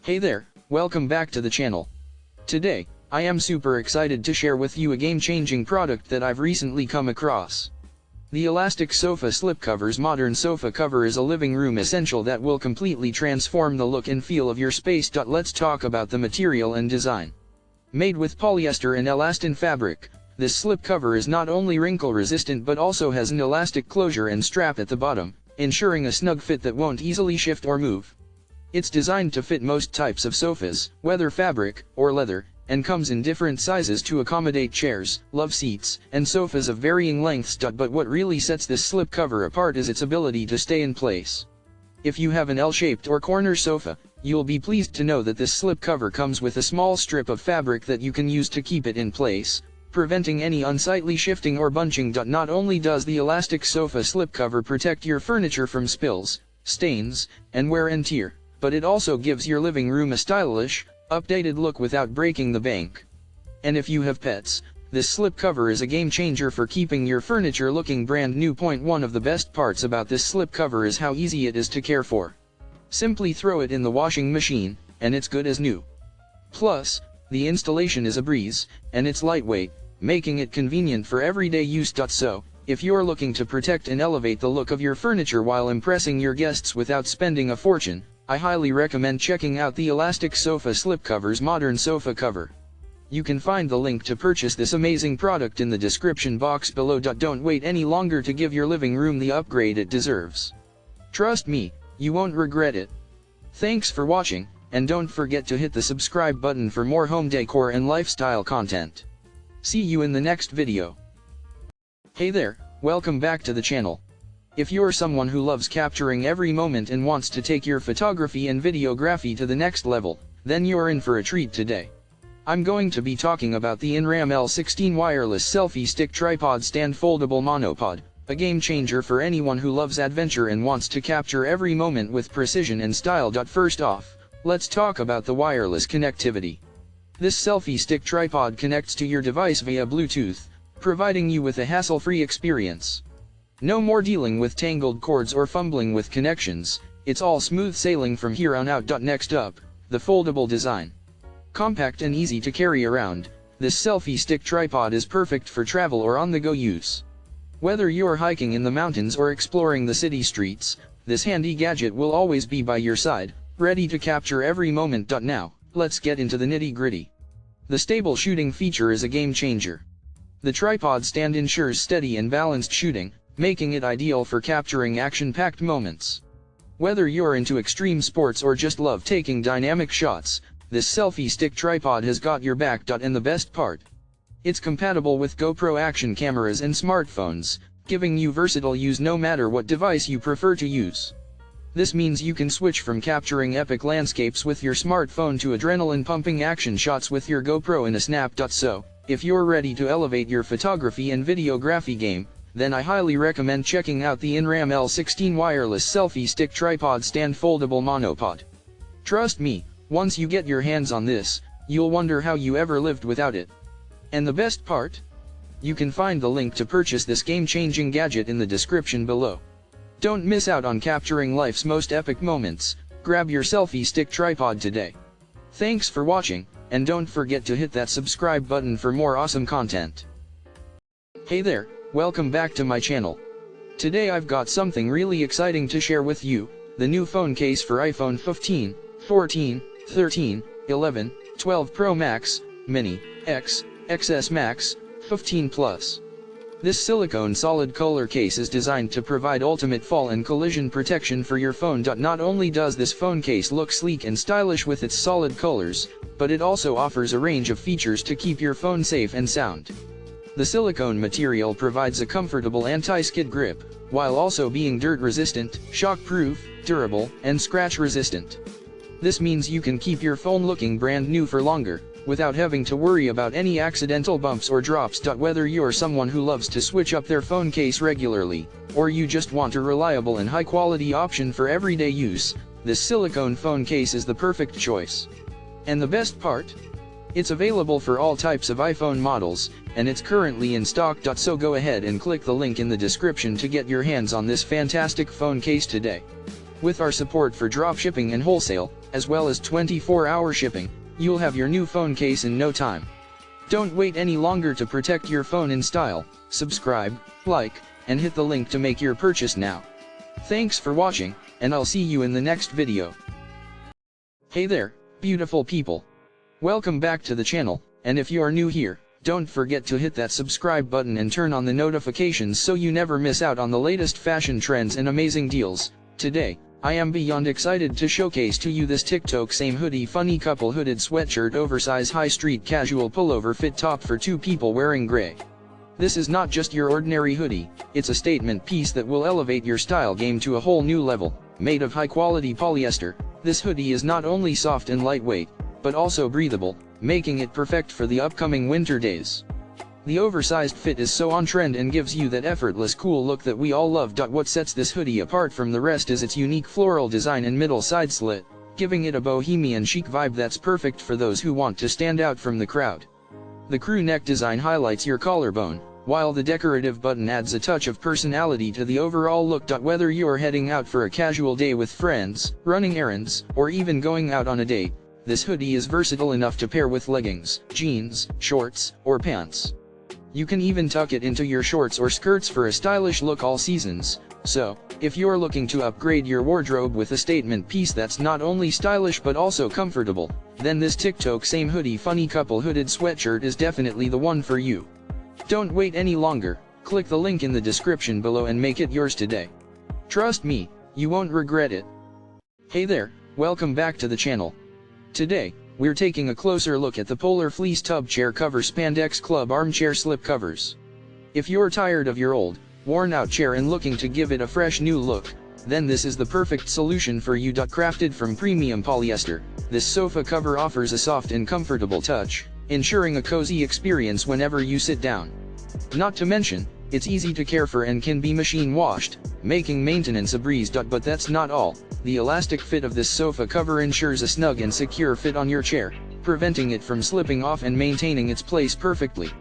Hey there, welcome back to the channel. Today, I am super excited to share with you a game-changing product that I've recently come across. The Elastic Sofa Slipcovers modern sofa cover is a living room essential that will completely transform the look and feel of your space. Let's talk about the material and design. Made with polyester and elastin fabric, this slipcover is not only wrinkle-resistant but also has an elastic closure and strap at the bottom, ensuring a snug fit that won't easily shift or move. It's designed to fit most types of sofas, whether fabric or leather, and comes in different sizes to accommodate chairs, love seats, and sofas of varying lengths. But what really sets this slipcover apart is its ability to stay in place. If you have an L-shaped or corner sofa, you'll be pleased to know that this slipcover comes with a small strip of fabric that you can use to keep it in place, preventing any unsightly shifting or bunching. Not only does the Elastic Sofa Slipcover protect your furniture from spills, stains, and wear and tear, but it also gives your living room a stylish, updated look without breaking the bank. And if you have pets, this slipcover is a game changer for keeping your furniture looking brand new. One of the best parts about this slipcover is how easy it is to care for. Simply throw it in the washing machine, and it's good as new. Plus, the installation is a breeze, and it's lightweight, making it convenient for everyday use. So, if you're looking to protect and elevate the look of your furniture while impressing your guests without spending a fortune, I highly recommend checking out the Elastic Sofa Slipcovers modern sofa cover. You can find the link to purchase this amazing product in the description box below. Don't wait any longer to give your living room the upgrade it deserves. Trust me, you won't regret it. Thanks for watching, and don't forget to hit the subscribe button for more home decor and lifestyle content. See you in the next video. Hey there, welcome back to the channel. If you're someone who loves capturing every moment and wants to take your photography and videography to the next level, then you're in for a treat today. I'm going to be talking about the InRam L16 wireless selfie stick tripod stand foldable monopod, a game changer for anyone who loves adventure and wants to capture every moment with precision and style. First off, let's talk about the wireless connectivity. This selfie stick tripod connects to your device via Bluetooth, providing you with a hassle-free experience. No more dealing with tangled cords or fumbling with connections, it's all smooth sailing from here on out. Next up, the foldable design. Compact and easy to carry around, this selfie stick tripod is perfect for travel or on-the-go use. Whether you're hiking in the mountains or exploring the city streets, this handy gadget will always be by your side, ready to capture every moment. Now, let's get into the nitty-gritty. The stable shooting feature is a game changer. The tripod stand ensures steady and balanced shooting, making it ideal for capturing action-packed moments. Whether you're into extreme sports or just love taking dynamic shots, this selfie stick tripod has got your back. And the best part? It's compatible with GoPro action cameras and smartphones, giving you versatile use no matter what device you prefer to use. This means you can switch from capturing epic landscapes with your smartphone to adrenaline-pumping action shots with your GoPro in a snap. So, if you're ready to elevate your photography and videography game, then I highly recommend checking out the InRam L16 wireless selfie stick tripod stand foldable monopod. Trust me, once you get your hands on this, you'll wonder how you ever lived without it. And the best part? You can find the link to purchase this game-changing gadget in the description below. Don't miss out on capturing life's most epic moments. Grab your selfie stick tripod today. Thanks for watching, and don't forget to hit that subscribe button for more awesome content. Hey there, welcome back to my channel. Today I've got something really exciting to share with you, the new phone case for iPhone 15, 14, 13, 11, 12 Pro Max, Mini, X, XS Max, 15 Plus. This silicone solid color case is designed to provide ultimate fall and collision protection for your phone. Not only does this phone case look sleek and stylish with its solid colors, but it also offers a range of features to keep your phone safe and sound. The silicone material provides a comfortable anti-skid grip, while also being dirt-resistant, shock-proof, durable, and scratch-resistant. This means you can keep your phone looking brand new for longer, without having to worry about any accidental bumps or drops. Whether you're someone who loves to switch up their phone case regularly, or you just want a reliable and high-quality option for everyday use, this silicone phone case is the perfect choice. And the best part? It's available for all types of iPhone models, and it's currently in stock. So go ahead and click the link in the description to get your hands on this fantastic phone case today. With our support for dropshipping and wholesale, as well as 24-hour shipping. You'll have your new phone case in no time. Don't wait any longer to protect your phone in style. Subscribe, like, and hit the link to make your purchase now. Thanks for watching, and I'll see you in the next video. Hey there, beautiful people. Welcome back to the channel, and if you are new here, don't forget to hit that subscribe button and turn on the notifications so you never miss out on the latest fashion trends and amazing deals. Today, I am beyond excited to showcase to you this TikTok same hoodie funny couple hooded sweatshirt oversize high street casual pullover fit top for two people wearing gray. This is not just your ordinary hoodie, it's a statement piece that will elevate your style game to a whole new level. Made of high quality polyester, this hoodie is not only soft and lightweight, but also breathable, making it perfect for the upcoming winter days. The oversized fit is so on trend and gives you that effortless cool look that we all love. What sets this hoodie apart from the rest is its unique floral design and middle side slit, giving it a bohemian chic vibe that's perfect for those who want to stand out from the crowd. The crew neck design highlights your collarbone, while the decorative button adds a touch of personality to the overall look. Whether you're heading out for a casual day with friends, running errands, or even going out on a date, this hoodie is versatile enough to pair with leggings, jeans, shorts, or pants. You can even tuck it into your shorts or skirts for a stylish look all seasons. So, if you're looking to upgrade your wardrobe with a statement piece that's not only stylish but also comfortable, then this TikTok same hoodie funny couple hooded sweatshirt is definitely the one for you. Don't wait any longer, click the link in the description below and make it yours today. Trust me, you won't regret it. Hey there, welcome back to the channel. Today, we're taking a closer look at the Polar Fleece Tub Chair Cover Spandex Club Armchair Slip Covers. If you're tired of your old, worn-out chair and looking to give it a fresh new look, then this is the perfect solution for you. Crafted from premium polyester, this sofa cover offers a soft and comfortable touch, ensuring a cozy experience whenever you sit down. Not to mention, it's easy to care for and can be machine washed, making maintenance a breeze. But that's not all. The elastic fit of this sofa cover ensures a snug and secure fit on your chair, preventing it from slipping off and maintaining its place perfectly.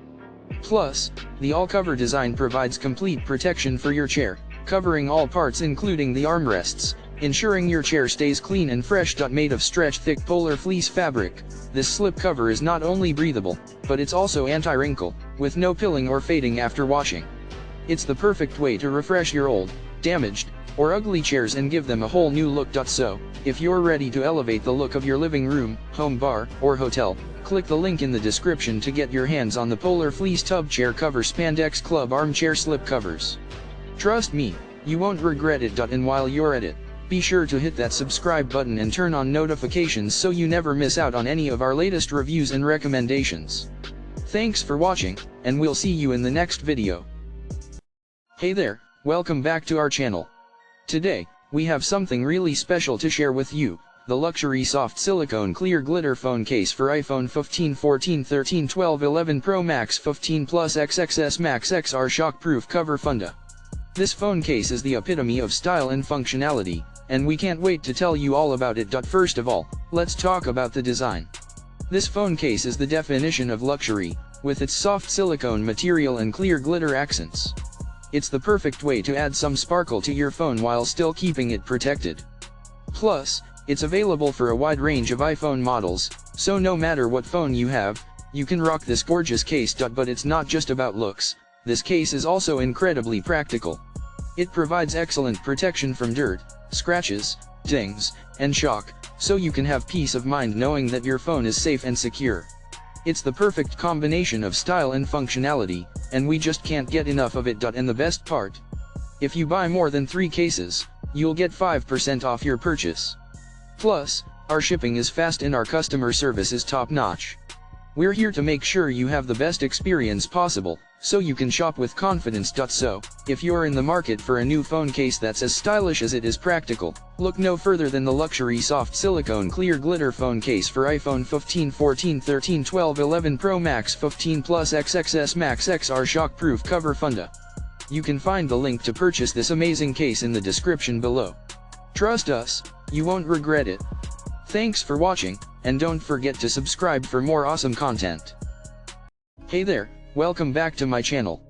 Plus, the all-cover design provides complete protection for your chair, covering all parts including the armrests, ensuring your chair stays clean and fresh. Made of stretch-thick polar fleece fabric, this slip cover is not only breathable, but it's also anti-wrinkle, with no pilling or fading after washing. It's the perfect way to refresh your old, damaged, or ugly chairs and give them a whole new look. So, if you're ready to elevate the look of your living room, home bar, or hotel, click the link in the description to get your hands on the Polar Fleece Tub Chair Cover Spandex Club Armchair Slip Covers. Trust me, you won't regret it. And while you're at it, be sure to hit that subscribe button and turn on notifications so you never miss out on any of our latest reviews and recommendations. Thanks for watching, and we'll see you in the next video. Hey there, welcome back to our channel. Today, we have something really special to share with you, the luxury soft silicone clear glitter phone case for iPhone 15, 14, 13, 12, 11 Pro Max, 15 Plus XXS Max XR shockproof cover funda. This phone case is the epitome of style and functionality, and we can't wait to tell you all about it. First of all, let's talk about the design. This phone case is the definition of luxury, with its soft silicone material and clear glitter accents. It's the perfect way to add some sparkle to your phone while still keeping it protected. Plus, it's available for a wide range of iPhone models, so no matter what phone you have, you can rock this gorgeous case. But it's not just about looks, this case is also incredibly practical. It provides excellent protection from dirt, scratches, dings, and shock, so you can have peace of mind knowing that your phone is safe and secure. It's the perfect combination of style and functionality, and we just can't get enough of it. And the best part? If you buy more than 3 cases, you'll get 5% off your purchase. Plus, our shipping is fast and our customer service is top-notch. We're here to make sure you have the best experience possible, so you can shop with confidence. So, if you're in the market for a new phone case that's as stylish as it is practical, look no further than the luxury soft silicone clear glitter phone case for iPhone 15, 14, 13, 12, 11 Pro Max, 15 Plus XXS Max XR shockproof cover funda. You can find the link to purchase this amazing case in the description below. Trust us, you won't regret it. Thanks for watching, and don't forget to subscribe for more awesome content. Hey there, welcome back to my channel.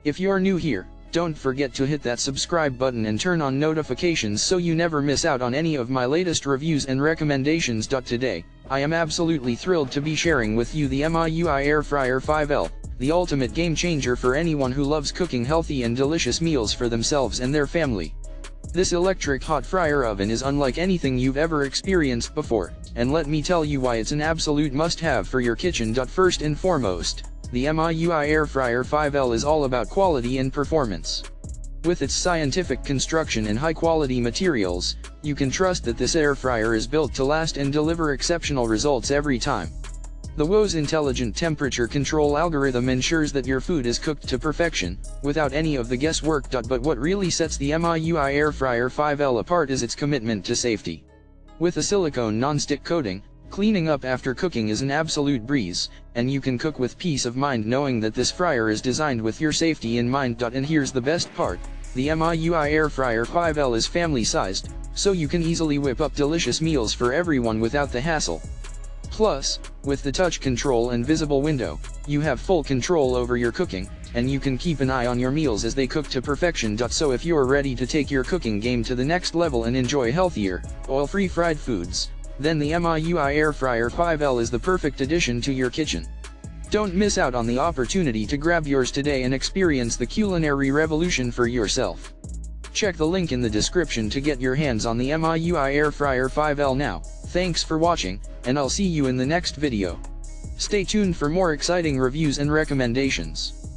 If you're new here, Don't forget to hit that subscribe button and turn on notifications so you never miss out on any of my latest reviews and recommendations. Today, I am absolutely thrilled to be sharing with you the MIUI Air Fryer 5L, the ultimate game changer for anyone who loves cooking healthy and delicious meals for themselves and their family. This electric hot fryer oven is unlike anything you've ever experienced before, and let me tell you why it's an absolute must-have for your kitchen. First and foremost, the MIUI Air Fryer 5L is all about quality and performance. With its scientific construction and high-quality materials, you can trust that this air fryer is built to last and deliver exceptional results every time. The WO's intelligent temperature control algorithm ensures that your food is cooked to perfection, without any of the guesswork. But what really sets the MIUI Air Fryer 5L apart is its commitment to safety. With a silicone non-stick coating, cleaning up after cooking is an absolute breeze, and you can cook with peace of mind knowing that this fryer is designed with your safety in mind. And here's the best part, the MIUI Air Fryer 5L is family-sized, so you can easily whip up delicious meals for everyone without the hassle. Plus, with the touch control and visible window, you have full control over your cooking, and you can keep an eye on your meals as they cook to perfection. So if you're ready to take your cooking game to the next level and enjoy healthier, oil-free fried foods, then the MIUI Air Fryer 5L is the perfect addition to your kitchen. Don't miss out on the opportunity to grab yours today and experience the culinary revolution for yourself. Check the link in the description to get your hands on the MIUI Air Fryer 5L now. Thanks for watching, and I'll see you in the next video. Stay tuned for more exciting reviews and recommendations.